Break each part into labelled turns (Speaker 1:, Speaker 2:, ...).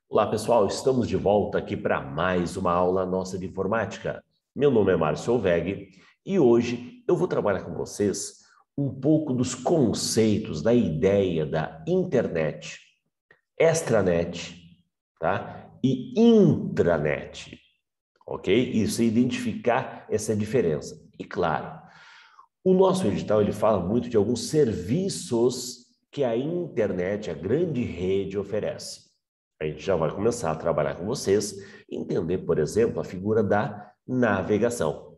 Speaker 1: Olá, pessoal, estamos de volta aqui para mais uma aula nossa de informática. Meu nome é Márcio Olveg e hoje eu vou trabalhar com vocês um pouco dos conceitos da ideia da internet, extranet, tá? E intranet, ok? Isso é identificar essa diferença. E claro, o nosso edital ele fala muito de alguns serviços que a internet, a grande rede, oferece. A gente já vai começar a trabalhar com vocês, entender, por exemplo, a figura da navegação,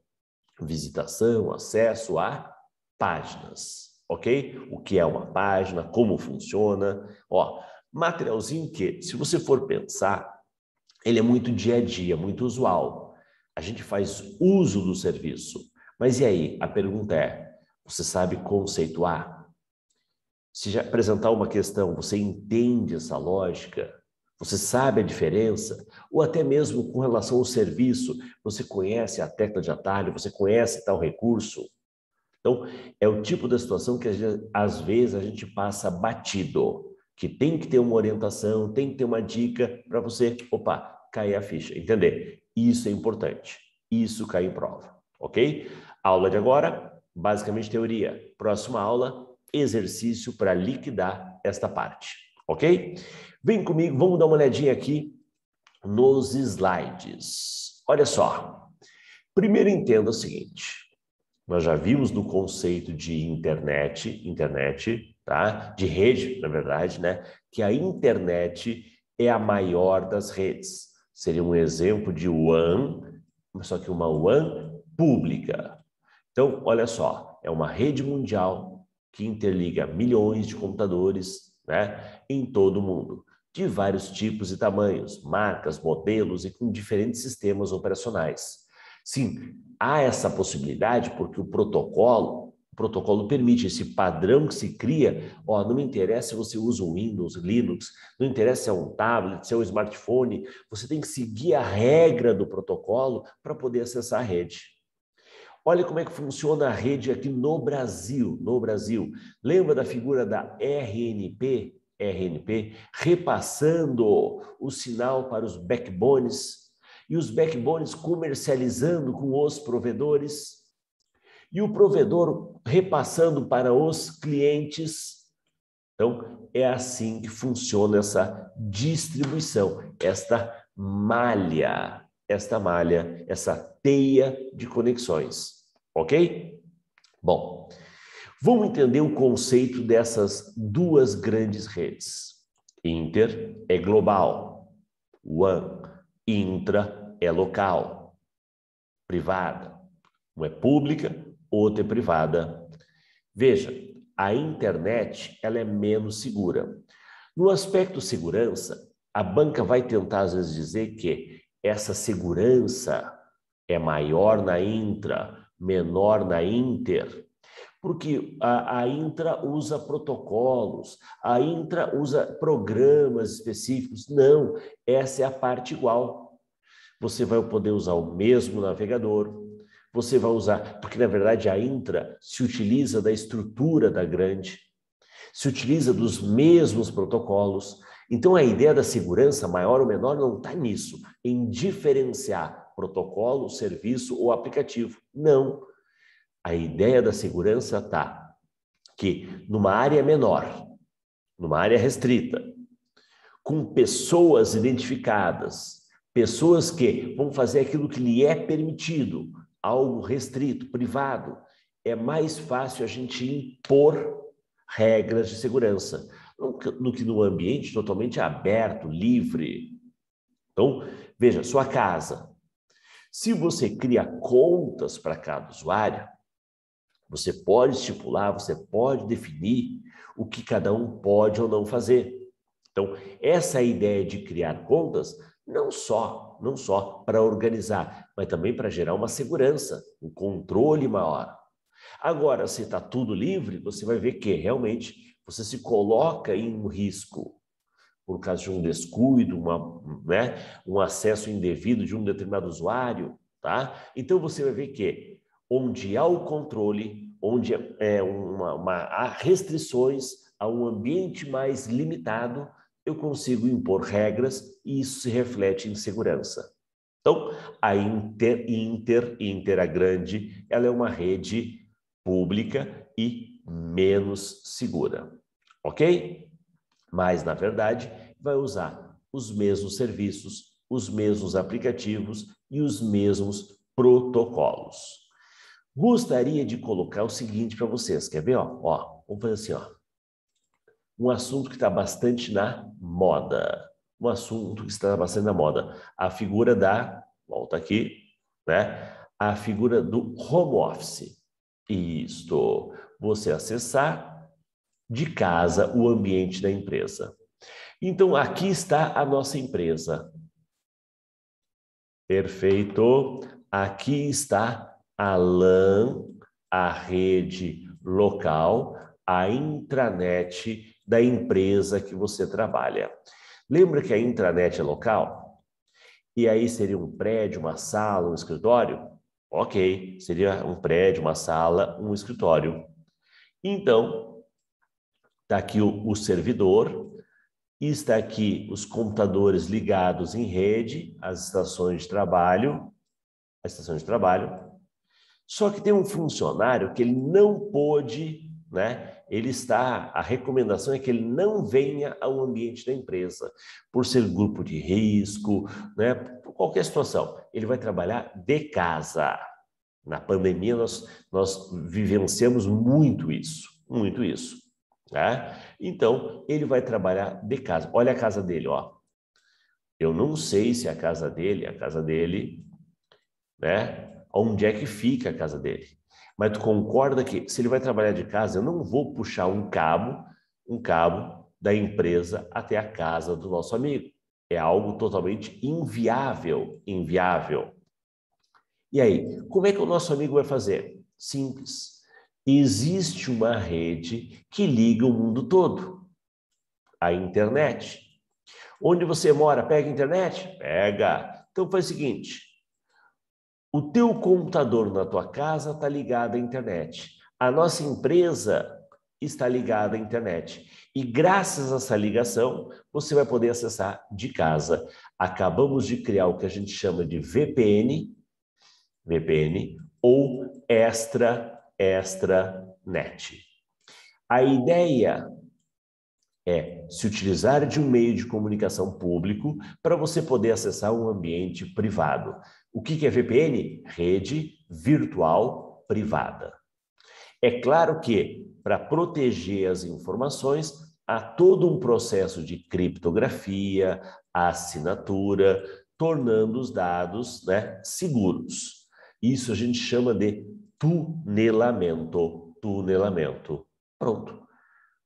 Speaker 1: visitação, acesso a páginas, ok? O que é uma página, como funciona, ó, materialzinho que, se você for pensar, ele é muito dia a dia, muito usual. A gente faz uso do serviço. Mas e aí? A pergunta é, você sabe conceituar? Se já apresentar uma questão, você entende essa lógica? Você sabe a diferença? Ou até mesmo com relação ao serviço, você conhece a tecla de atalho, você conhece tal recurso? Então, é o tipo da situação que às vezes a gente passa batido, que tem que ter uma orientação, tem que ter uma dica para você, opa, cair a ficha, entender? Isso é importante, isso cai em prova, ok? Aula de agora, basicamente teoria. Próxima aula, exercício para liquidar esta parte, ok? Vem comigo, vamos dar uma olhadinha aqui nos slides. Olha só, primeiro entenda o seguinte, nós já vimos no conceito de internet, tá? De rede, na verdade, né? Que a internet é a maior das redes. Seria um exemplo de WAN, só que uma WAN pública. Então, olha só, é uma rede mundial que interliga milhões de computadores, né? Em todo o mundo, de vários tipos e tamanhos, marcas, modelos e com diferentes sistemas operacionais. Sim, há essa possibilidade porque o protocolo permite esse padrão que se cria, ó, não me interessa se você usa um Windows, Linux, não interessa se é um tablet, se é um smartphone, você tem que seguir a regra do protocolo para poder acessar a rede. Olha como é que funciona a rede aqui no Brasil, Lembra da figura da RNP? RNP, repassando o sinal para os backbones, e os backbones comercializando com os provedores, e o provedor repassando para os clientes. Então, é assim que funciona essa distribuição, essa teia de conexões, ok? Bom, vamos entender o conceito dessas duas grandes redes. Inter é global, WAN, intra é local, privada. Uma é pública, outra é privada. Veja, a internet ela é menos segura. No aspecto segurança, a banca vai tentar às vezes dizer que essa segurança é maior na intra, menor na inter, porque a intra usa protocolos, a intra usa programas específicos. Não, essa é a parte igual. Você vai poder usar o mesmo navegador, você vai usar, porque na verdade a intra se utiliza da estrutura da grande, se utiliza dos mesmos protocolos. Então a ideia da segurança maior ou menor não está nisso, em diferenciar protocolo, serviço ou aplicativo. Não. A ideia da segurança está que numa área menor, numa área restrita, com pessoas identificadas, pessoas que vão fazer aquilo que lhe é permitido, algo restrito, privado, é mais fácil a gente impor regras de segurança do que num ambiente totalmente aberto, livre. Então, veja, sua casa. Se você cria contas para cada usuário, você pode estipular, você pode definir o que cada um pode ou não fazer. Então, essa ideia de criar contas, não só para organizar, mas também para gerar uma segurança, um controle maior. Agora, se está tudo livre, você vai ver que realmente você se coloca em um risco por causa de um descuido, um acesso indevido de um determinado usuário, tá? Então você vai ver que onde há o controle, onde há restrições, a um ambiente mais limitado, eu consigo impor regras e isso se reflete em segurança. Então, a Inter, a grande, ela é uma rede pública e menos segura, ok? Mas, na verdade, vai usar os mesmos serviços, os mesmos aplicativos e os mesmos protocolos. Gostaria de colocar o seguinte para vocês, quer ver? Vamos fazer assim, ó. Um assunto que está bastante na moda. Um assunto que está bastante na moda. A figura volta aqui, né? A figura do home office. Isto, você acessar de casa o ambiente da empresa. Então, aqui está a nossa empresa. Perfeito. Aqui está a LAN, a rede local, a intranet da empresa que você trabalha. Lembra que a intranet é local? E aí seria um prédio, uma sala, um escritório? Ok, seria um prédio, uma sala, um escritório. Então, está aqui o servidor, e está aqui os computadores ligados em rede, as estações de trabalho, Só que tem um funcionário que ele não pôde, né? A recomendação é que ele não venha ao ambiente da empresa, por ser grupo de risco, né? Por qualquer situação. Ele vai trabalhar de casa. Na pandemia, nós vivenciamos muito isso, né? Então, ele vai trabalhar de casa. Olha a casa dele, ó. Eu não sei se a casa dele, né? Onde é que fica a casa dele? Mas tu concorda que se ele vai trabalhar de casa, eu não vou puxar um cabo da empresa até a casa do nosso amigo. É algo totalmente inviável. E aí, como é que o nosso amigo vai fazer? Simples. Existe uma rede que liga o mundo todo, a internet. Onde você mora, pega a internet? Pega. Então faz o seguinte, o teu computador na tua casa está ligado à internet. A nossa empresa está ligada à internet. E graças a essa ligação, você vai poder acessar de casa. Acabamos de criar o que a gente chama de VPN ou extranet. A ideia é se utilizar de um meio de comunicação público para você poder acessar um ambiente privado. O que é VPN? Rede virtual privada. É claro que, para proteger as informações, há todo um processo de criptografia, assinatura, tornando os dados, né, seguros. Isso a gente chama de tunelamento. Pronto.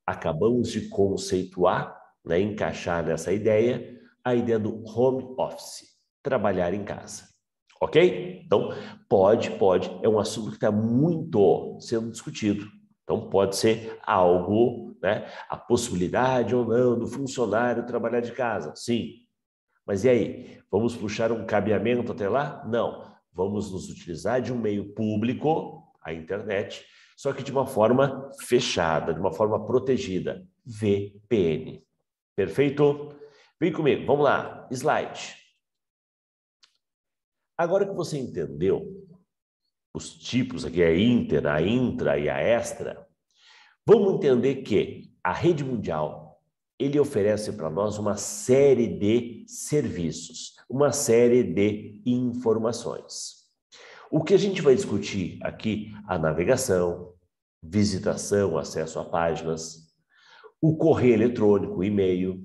Speaker 1: Acabamos de conceituar, né, encaixar nessa ideia, a ideia do home office, trabalhar em casa. Ok? Então, pode, é um assunto que está muito sendo discutido. Então, pode ser algo, né, a possibilidade ou não do funcionário trabalhar de casa. Sim. Mas e aí? Vamos puxar um cabeamento até lá? Não. Vamos nos utilizar de um meio público, a internet, só que de uma forma fechada, de uma forma protegida. VPN. Perfeito? Vem comigo, vamos lá. Slide. Agora que você entendeu os tipos aqui, a inter, a intra e a extra, vamos entender que a rede mundial, ele oferece para nós uma série de serviços, uma série de informações. O que a gente vai discutir aqui, a navegação, visitação, acesso a páginas, o correio eletrônico, o e-mail,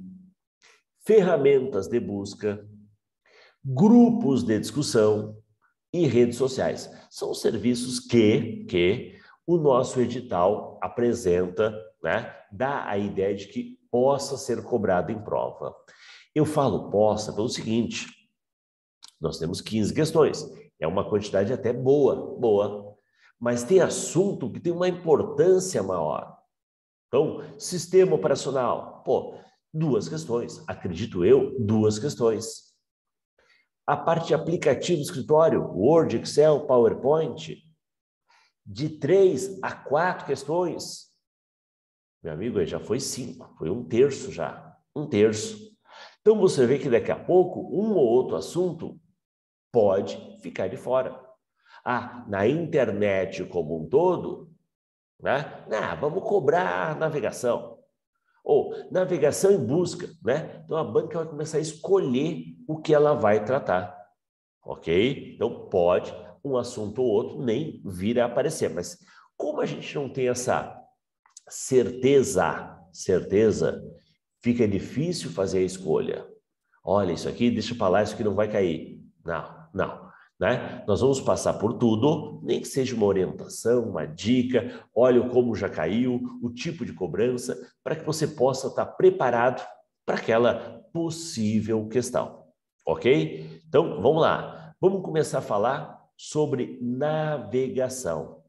Speaker 1: ferramentas de busca, grupos de discussão e redes sociais. São serviços que o nosso edital apresenta, né? Dá a ideia de que possa ser cobrado em prova. Eu falo possa pelo seguinte, nós temos 15 questões, é uma quantidade até boa, mas tem assunto que tem uma importância maior. Então, sistema operacional, 2 questões, acredito eu, 2 questões. A parte de aplicativo do escritório, Word, Excel, PowerPoint, de 3 a 4 questões. Meu amigo, já foi 5, foi 1/3 já. 1/3. Então, você vê que daqui a pouco, um ou outro assunto pode ficar de fora. Na internet como um todo, né? Vamos cobrar navegação. Ou navegação e busca, né? Então, a banca vai começar a escolher o que ela vai tratar, ok? Então, pode um assunto ou outro nem vir a aparecer. Mas como a gente não tem essa certeza, fica difícil fazer a escolha. Olha, isso aqui, deixa para lá, isso aqui não vai cair. Não, né? Nós vamos passar por tudo, nem que seja uma orientação, uma dica, olha como já caiu, o tipo de cobrança, para que você possa estar preparado para aquela possível questão, ok? Então, vamos lá. Vamos começar a falar sobre navegação,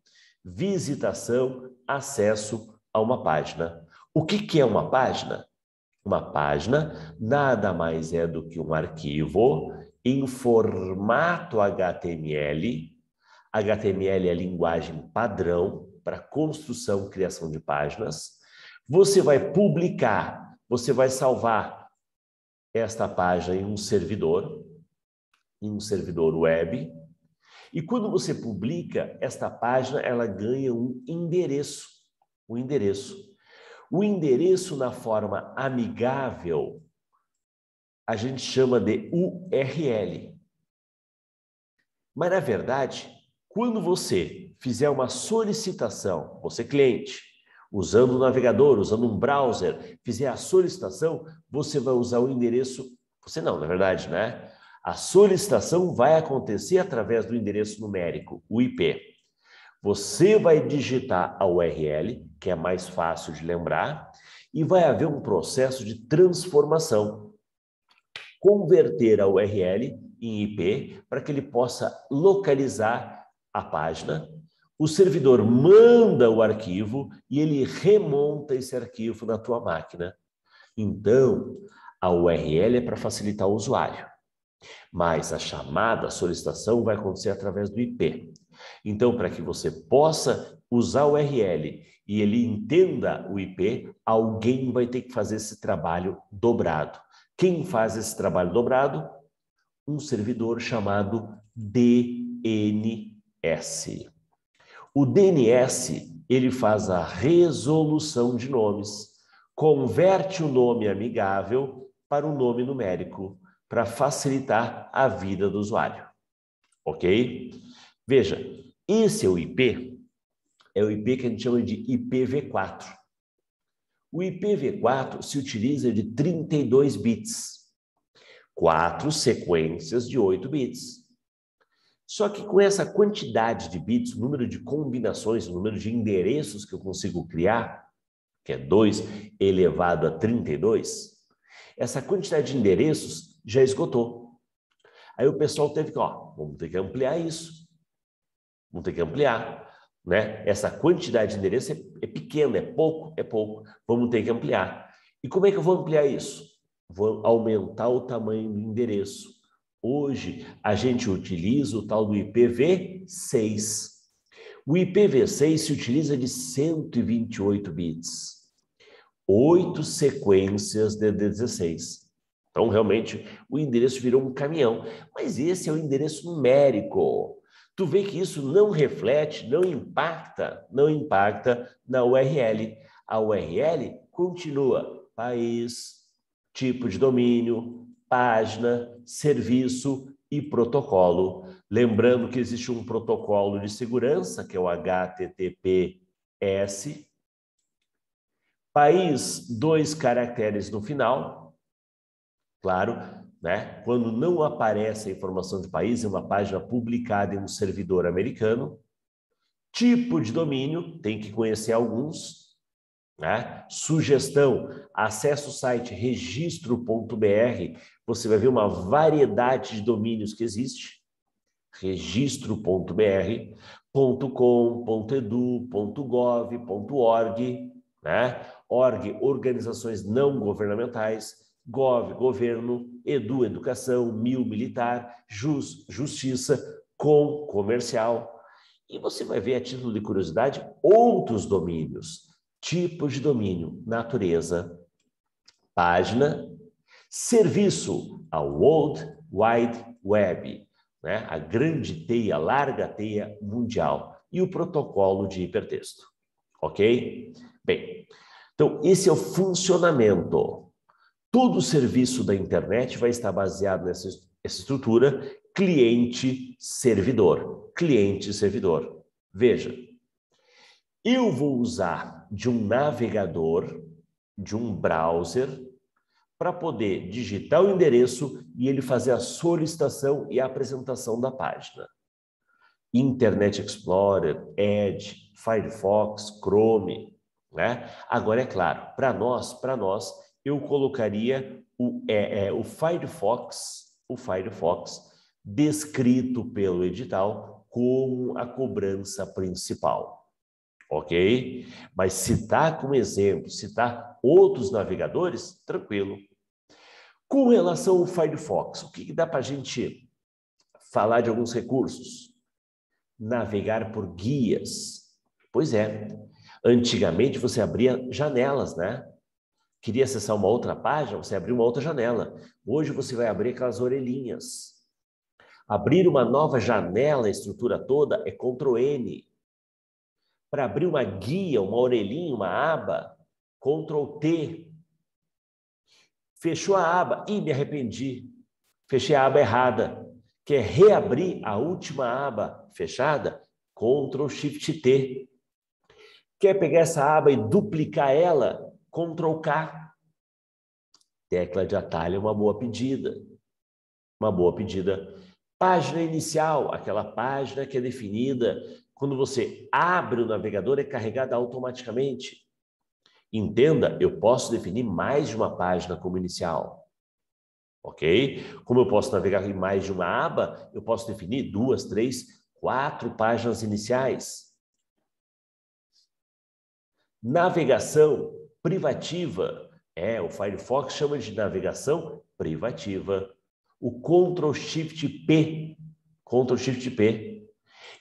Speaker 1: visitação, acesso a uma página. O que é uma página? Uma página nada mais é do que um arquivo em formato HTML. HTML é a linguagem padrão para construção e criação de páginas. Você vai publicar, você vai salvar esta página em um servidor web. E quando você publica esta página, ela ganha um endereço. O endereço na forma amigável, a gente chama de URL. Mas, na verdade, quando você fizer uma solicitação, você cliente, usando o navegador, usando um browser, fizer a solicitação, você vai usar o endereço... Você não, na verdade, né? A solicitação vai acontecer através do endereço numérico, o IP. Você vai digitar a URL, que é mais fácil de lembrar, e vai haver um processo de transformação. Converter a URL em IP para que ele possa localizar a página. O servidor manda o arquivo e ele remonta esse arquivo na tua máquina. Então, a URL é para facilitar o usuário, mas a chamada, a solicitação vai acontecer através do IP. Então, para que você possa usar o URL e ele entenda o IP, alguém vai ter que fazer esse trabalho dobrado. Quem faz esse trabalho dobrado? Um servidor chamado DNS. O DNS, ele faz a resolução de nomes, converte o nome amigável para um nome numérico, para facilitar a vida do usuário. Ok? Veja, esse é o IP que a gente chama de IPv4. O IPv4 se utiliza de 32 bits, 4 sequências de 8 bits. Só que com essa quantidade de bits, o número de combinações, o número de endereços que eu consigo criar, que é 2 elevado a 32, essa quantidade de endereços já esgotou. Aí o pessoal teve que, vamos ter que ampliar isso. Vamos ter que ampliar, né? Essa quantidade de endereço é pequena, é pouco. Vamos ter que ampliar. E como é que eu vou ampliar isso? Vou aumentar o tamanho do endereço. Hoje, a gente utiliza o tal do IPv6. O IPv6 se utiliza de 128 bits. 8 sequências de 16. Então, realmente, o endereço virou um caminhão. Mas esse é o endereço numérico. Tu vê que isso não reflete, não impacta na URL. A URL continua país, tipo de domínio, página, serviço e protocolo. Lembrando que existe um protocolo de segurança, que é o HTTPS. País, 2 caracteres no final. Claro, né? Quando não aparece a informação de país, é uma página publicada em um servidor americano. Tipo de domínio, tem que conhecer alguns, né? Sugestão, acesse o site registro.br, você vai ver uma variedade de domínios que existe. registro.br, .com, .edu, .gov, né? Org, organizações não governamentais, Gov, governo, Edu, educação, Mil, militar, justiça, Com, comercial. E você vai ver, a título de curiosidade, outros domínios, tipos de domínio, natureza, página, serviço, a World Wide Web, né? A grande teia, larga teia mundial, e o protocolo de hipertexto, ok? Bem, então esse é o funcionamento. Todo o serviço da internet vai estar baseado nessa estrutura cliente-servidor. Cliente-servidor. Veja, eu vou usar de um navegador, de um browser, para poder digitar o endereço e ele fazer a solicitação e a apresentação da página. Internet Explorer, Edge, Firefox, Chrome, né? Agora, é claro, para nós, eu colocaria o Firefox descrito pelo edital como a cobrança principal, ok? Mas citar como exemplo, citar outros navegadores, tranquilo. Com relação ao Firefox, o que dá para a gente falar de alguns recursos? Navegar por guias. Pois é, antigamente você abria janelas, né? Queria acessar uma outra página, você abria uma outra janela. Hoje você vai abrir aquelas orelhinhas. Abrir uma nova janela, a estrutura toda, é Ctrl N. Para abrir uma guia, uma orelhinha, uma aba, Ctrl T. Fechou a aba. Ih, me arrependi. Fechei a aba errada. Quer reabrir a última aba fechada? Ctrl Shift T. Quer pegar essa aba e duplicar ela? Ctrl K. Tecla de atalho é uma boa pedida. Uma boa pedida. Página inicial, aquela página que é definida. Quando você abre o navegador, é carregada automaticamente. Entenda, eu posso definir mais de uma página como inicial. Ok? Como eu posso navegar em mais de uma aba, eu posso definir 2, 3, 4 páginas iniciais. Navegação privativa. O Firefox chama de navegação privativa. O Ctrl Shift P. Ctrl Shift P.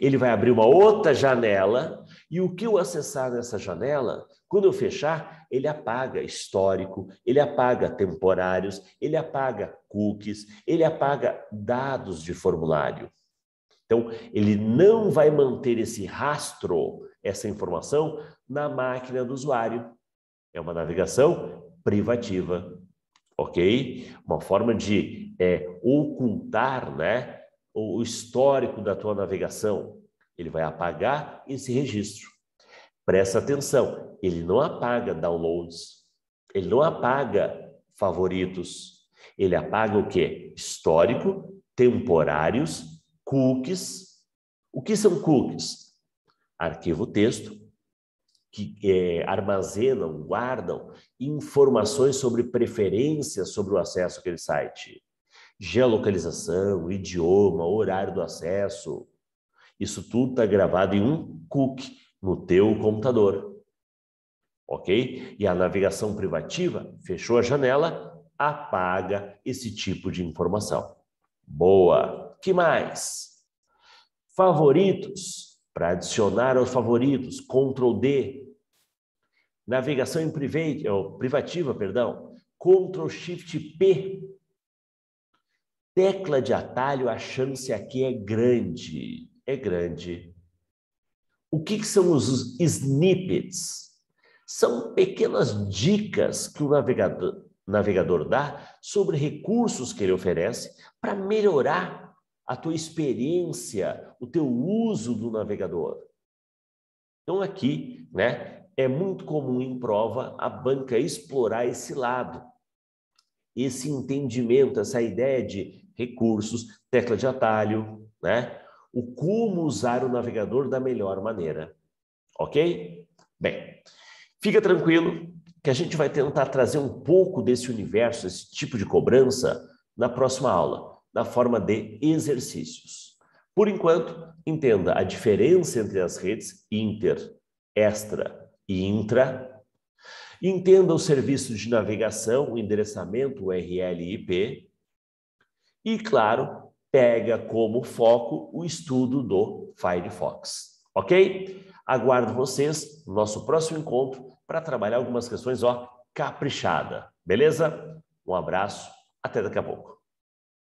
Speaker 1: Ele vai abrir uma outra janela e o que eu acessar nessa janela, quando eu fechar, ele apaga histórico, ele apaga temporários, ele apaga cookies, ele apaga dados de formulário. Então, ele não vai manter esse rastro, essa informação, na máquina do usuário. É uma navegação privativa, ok? Uma forma de ocultar, né, o histórico da tua navegação. Ele vai apagar esse registro. Presta atenção, ele não apaga downloads, ele não apaga favoritos, ele apaga o quê? Histórico, temporários, cookies. O que são cookies? Arquivo texto, que armazenam, guardam informações sobre preferências sobre o acesso àquele site. Geolocalização, idioma, horário do acesso. Isso tudo está gravado em um cookie no teu computador. Ok? E a navegação privativa, fechou a janela, apaga esse tipo de informação. Boa! Que mais? Favoritos. Para adicionar aos favoritos, Ctrl D. Navegação em privativa, Ctrl Shift P. Tecla de atalho, a chance aqui é grande. É grande. O que são os snippets? São pequenas dicas que o navegador dá sobre recursos que ele oferece para melhorar a tua experiência, o teu uso do navegador. Então aqui, né, é muito comum em prova a banca explorar esse lado, esse entendimento, essa ideia de recursos, tecla de atalho, né? O como usar o navegador da melhor maneira. Ok? Bem, fica tranquilo que a gente vai tentar trazer um pouco desse universo, esse tipo de cobrança, na próxima aula, na forma de exercícios. Por enquanto, entenda a diferença entre as redes inter, extra e intra. Entenda os serviços de navegação, o endereçamento URL e IP. E, claro, pega como foco o estudo do Firefox. Ok? Aguardo vocês no nosso próximo encontro para trabalhar algumas questões, caprichada. Beleza? Um abraço, até daqui a pouco.